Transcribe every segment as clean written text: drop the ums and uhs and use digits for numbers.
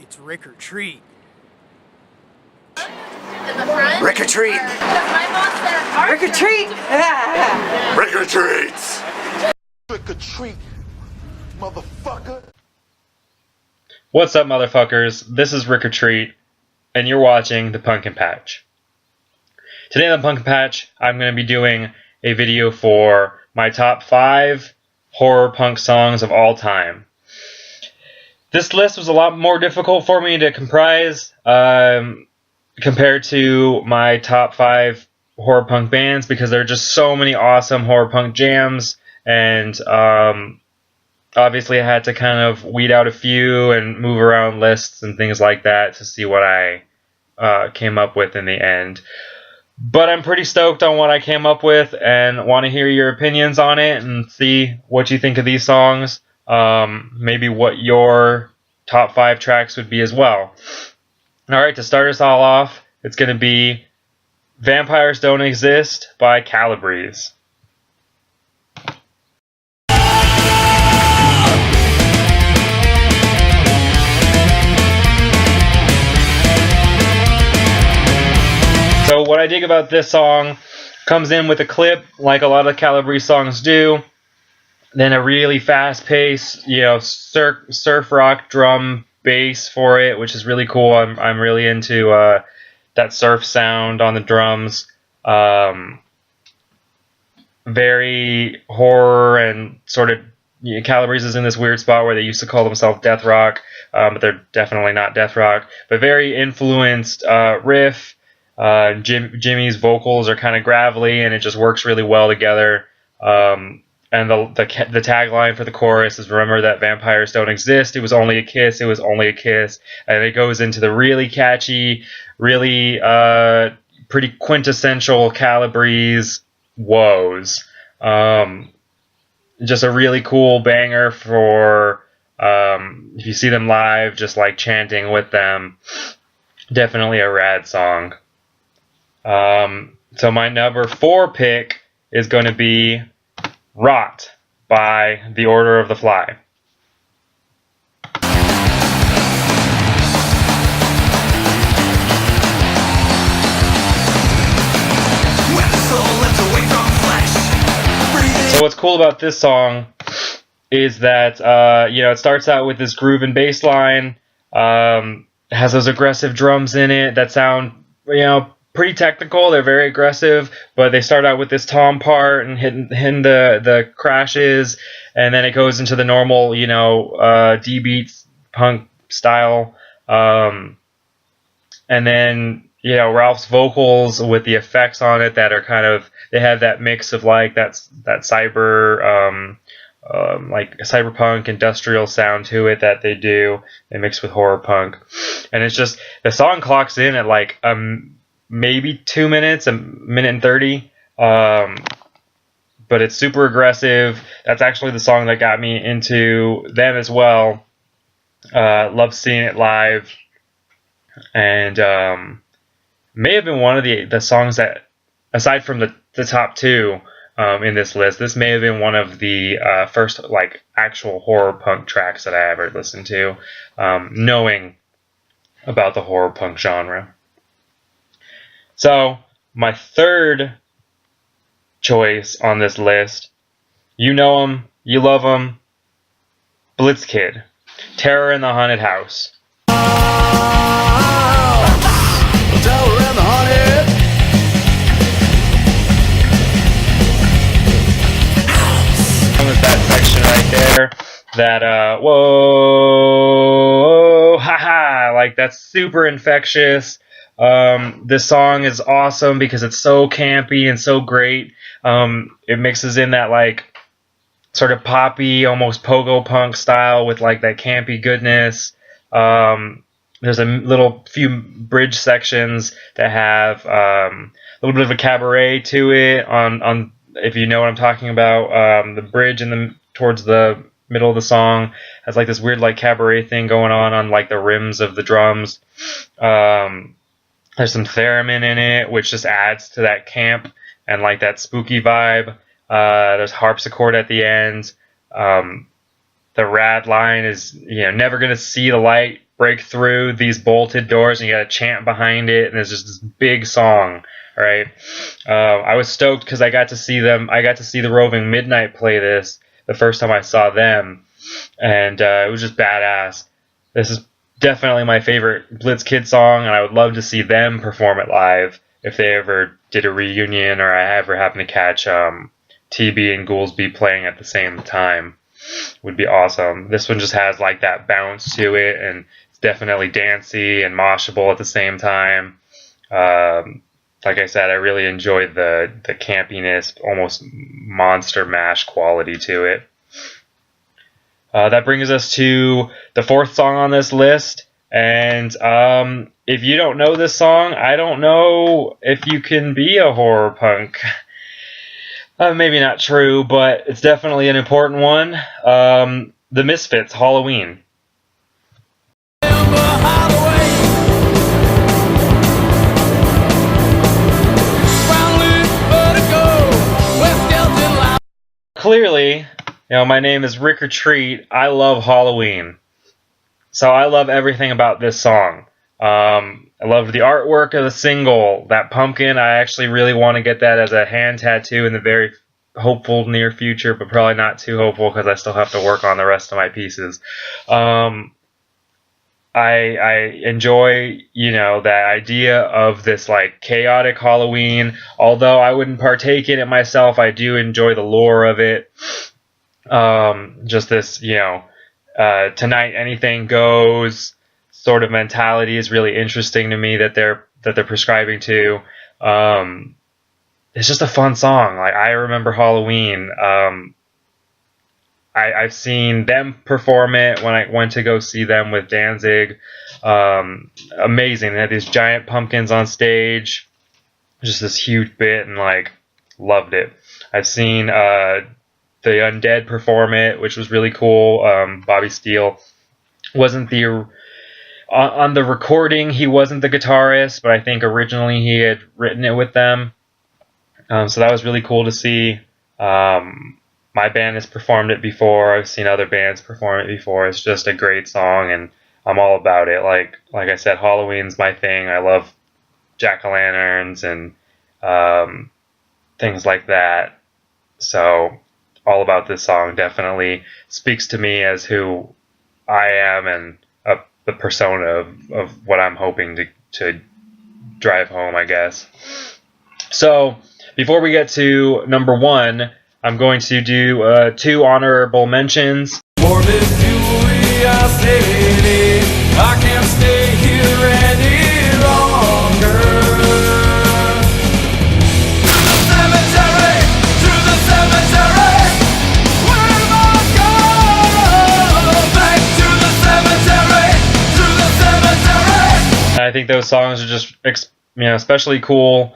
It's Rikk or treat. In the front? Rikk or treat. My boss said Rikk or treat. Rikk or treats. Rikk or treat, motherfucker. What's up, motherfuckers? This is Rikk or Treat, and you're watching The Pumpkin Patch. Today on The Pumpkin Patch, I'm going to be doing a video for my top 5 horror punk songs of all time. This list was a lot more difficult for me to comprise compared to my top 5 horror punk bands because there are just so many awesome horror punk jams, and obviously I had to kind of weed out a few and move around lists and things like that to see what I came up with in the end. But I'm pretty stoked on what I came up with and want to hear your opinions on it and see what you think of these songs. Maybe what your top 5 tracks would be as well. Alright, to start us all off, it's going to be Vampires Don't Exist by Calabrese. So what I dig about this song, comes in with a clip like a lot of Calabrese songs do, then a really fast-paced, surf rock drum bass for it, which is really cool. I'm really into that surf sound on the drums. Very horror and sort of Calabrese is in this weird spot where they used to call themselves death rock, but they're definitely not death rock. But very influenced riff. Jimmy's vocals are kind of gravelly, and it just works really well together. And the tagline for the chorus is, "Remember that vampires don't exist. It was only a kiss. It was only a kiss." And it goes into the really catchy, really pretty quintessential Calabrese woes. Just a really cool banger for if you see them live, just like chanting with them. Definitely a rad song. So my number 4 pick is going to be Rot by The Order of the Fly. So what's cool about this song is that it starts out with this groove and bass line, has those aggressive drums in it that sound pretty technical. They're very aggressive, but they start out with this tom part and hitting the crashes, and then it goes into the normal D beats punk style, and then Ralph's vocals with the effects on it that are kind of, they have that mix of like that cyber like cyberpunk industrial sound to it that they do. They mix with horror punk, and it's just, the song clocks in at like maybe 2 minutes, a minute and 30, but it's super aggressive. That's actually the song that got me into them as well. Love seeing it live, and may have been one of the songs that, aside from the top 2 in this list, this may have been one of the first like actual horror punk tracks that I ever listened to, knowing about the horror punk genre. So, my third choice on this list, you know him, you love him, Blitzkid, Terror in the Haunted House. Terror in the haunted With that section right there, that whoa, haha, like that's super infectious. This song is awesome because it's so campy and so great. It mixes in that like sort of poppy, almost pogo punk style with like that campy goodness. There's a few bridge sections that have a little bit of a cabaret to it on if you know what I'm talking about. The bridge towards the middle of the song. Has like this weird like cabaret thing going on like the rims of the drums. There's some theremin in it, which just adds to that camp and like that spooky vibe. There's harpsichord at the end. The rad line is, never gonna see the light break through these bolted doors, and you got a chant behind it, and it's just this big song, right? I was stoked because I got to see them. I got to see the Roving Midnight play this the first time I saw them, and it was just badass. This is definitely my favorite Blitz Kid song, and I would love to see them perform it live if they ever did a reunion, or I ever happen to catch TB and Goolsby playing at the same time. Would be awesome. This one just has like that bounce to it, and it's definitely dancey and moshable at the same time. Like I said, I really enjoyed the campiness, almost monster mash quality to it. That brings us to the fourth song on this list, and if you don't know this song, I don't know if you can be a horror punk. Maybe not true, but it's definitely an important one. The Misfits, Halloween. Clearly, my name is Rikk or Treat. I love Halloween. So I love everything about this song. I love the artwork of the single. That pumpkin, I actually really want to get that as a hand tattoo in the very hopeful near future, but probably not too hopeful because I still have to work on the rest of my pieces. I enjoy, that idea of this like chaotic Halloween. Although I wouldn't partake in it myself, I do enjoy the lore of it. Just this, tonight anything goes sort of mentality is really interesting to me that they're prescribing to. It's just a fun song. Like, I remember Halloween. I've seen them perform it when I went to go see them with Danzig. Amazing. They had these giant pumpkins on stage. Just this huge bit, and loved it. I've seen the Undead perform it, which was really cool. Bobby Steele wasn't on the recording, he wasn't the guitarist, but I think originally he had written it with them. So that was really cool to see. My band has performed it before. I've seen other bands perform it before. It's just a great song, and I'm all about it. Like I said, Halloween's my thing. I love jack-o'-lanterns and things like that. So all about this song definitely speaks to me as who I am and the persona of what I'm hoping to drive home, I guess. So before we get to number one, I'm going to do 2 honorable mentions. Morbid curiosity, I can't stay here any longer. To the cemetery, where must go? Back to the cemetery. I think those songs are just, especially cool.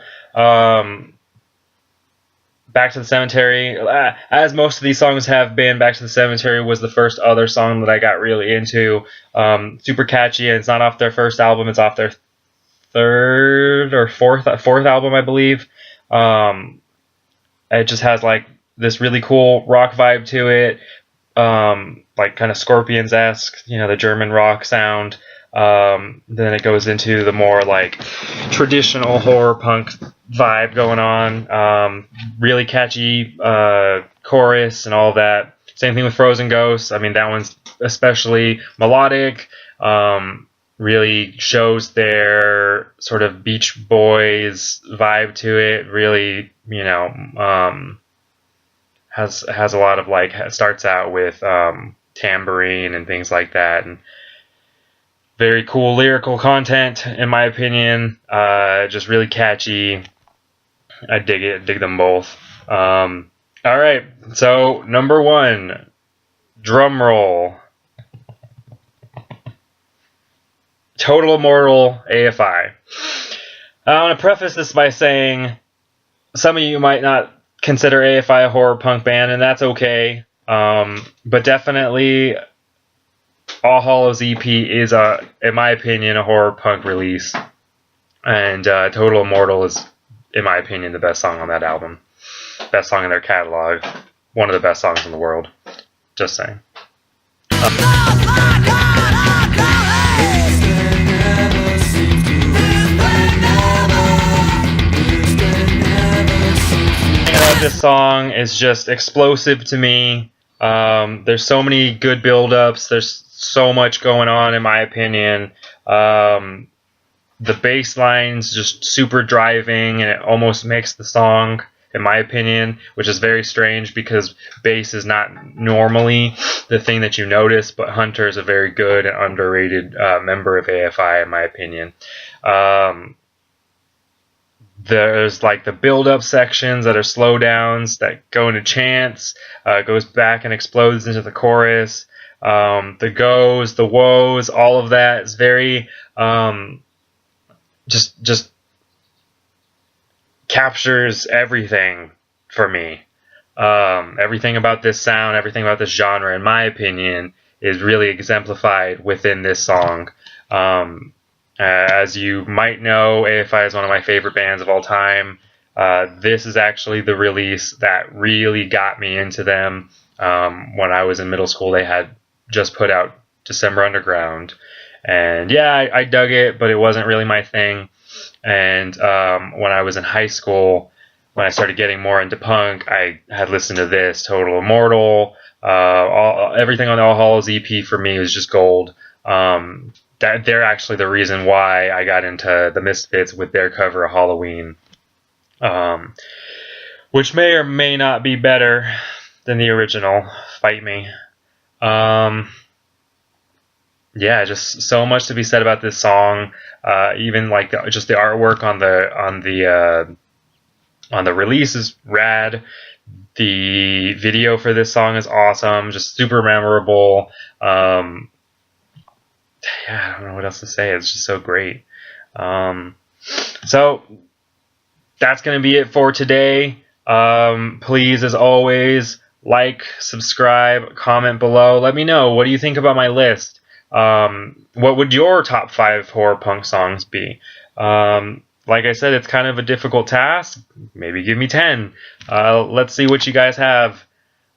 Back to the Cemetery, as most of these songs have been, Back to the Cemetery was the first other song that I got really into. Super catchy, and it's not off their first album, it's off their third or fourth album, I believe. It just has this really cool rock vibe to it, kind of Scorpions-esque, the German rock sound. Then it goes into the more traditional horror punk vibe going on. Really catchy chorus and all that. Same thing with Frozen Ghosts. I mean, that one's especially melodic. Really shows their sort of Beach Boys vibe to it. Really, has a lot of starts out with tambourine and things like that, and very cool lyrical content, in my opinion. Just really catchy. I dig it. Dig them both. All right. So, number 1. Drum roll. Total Immortal AFI. I want to preface this by saying some of you might not consider AFI a horror punk band, and that's okay. But definitely, All Hallows EP is, in my opinion, a horror punk release. And Total Immortal is, in my opinion, the best song on that album. Best song in their catalog. One of the best songs in the world. Just saying. This song is just explosive to me. There's so many good build-ups. There's so much going on, in my opinion. The bass line's just super driving, and it almost makes the song, in my opinion, which is very strange because bass is not normally the thing that you notice, but Hunter is a very good and underrated member of AFI, in my opinion. There's like the build-up sections that are slowdowns that go into chants, goes back and explodes into the chorus. The goes, the woes, all of that is very just captures everything for me. Everything about this sound, everything about this genre, in my opinion, is really exemplified within this song. As you might know, AFI is one of my favorite bands of all time. This is actually the release that really got me into them. When I was in middle school, they had just put out December Underground. And yeah, I dug it, but it wasn't really my thing. And when I was in high school, when I started getting more into punk, I had listened to this, Total Immortal. Everything on the All Hallows EP for me was just gold. That they're actually the reason why I got into the Misfits with their cover of Halloween, which may or may not be better than the original. Fight me. Yeah, just so much to be said about this song. Even like just the artwork on the release is rad. The video for this song is awesome, just super memorable. Yeah, I don't know what else to say. It's just so great. So that's going to be it for today. Please, as always, like, subscribe, comment below. Let me know, what do you think about my list? What would your top 5 horror punk songs be? Like I said, it's kind of a difficult task. Maybe give me 10. Let's see what you guys have.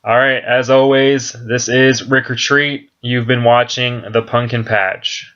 Alright, as always, this is Rikk Retreat. You've been watching The Pumpkin Patch.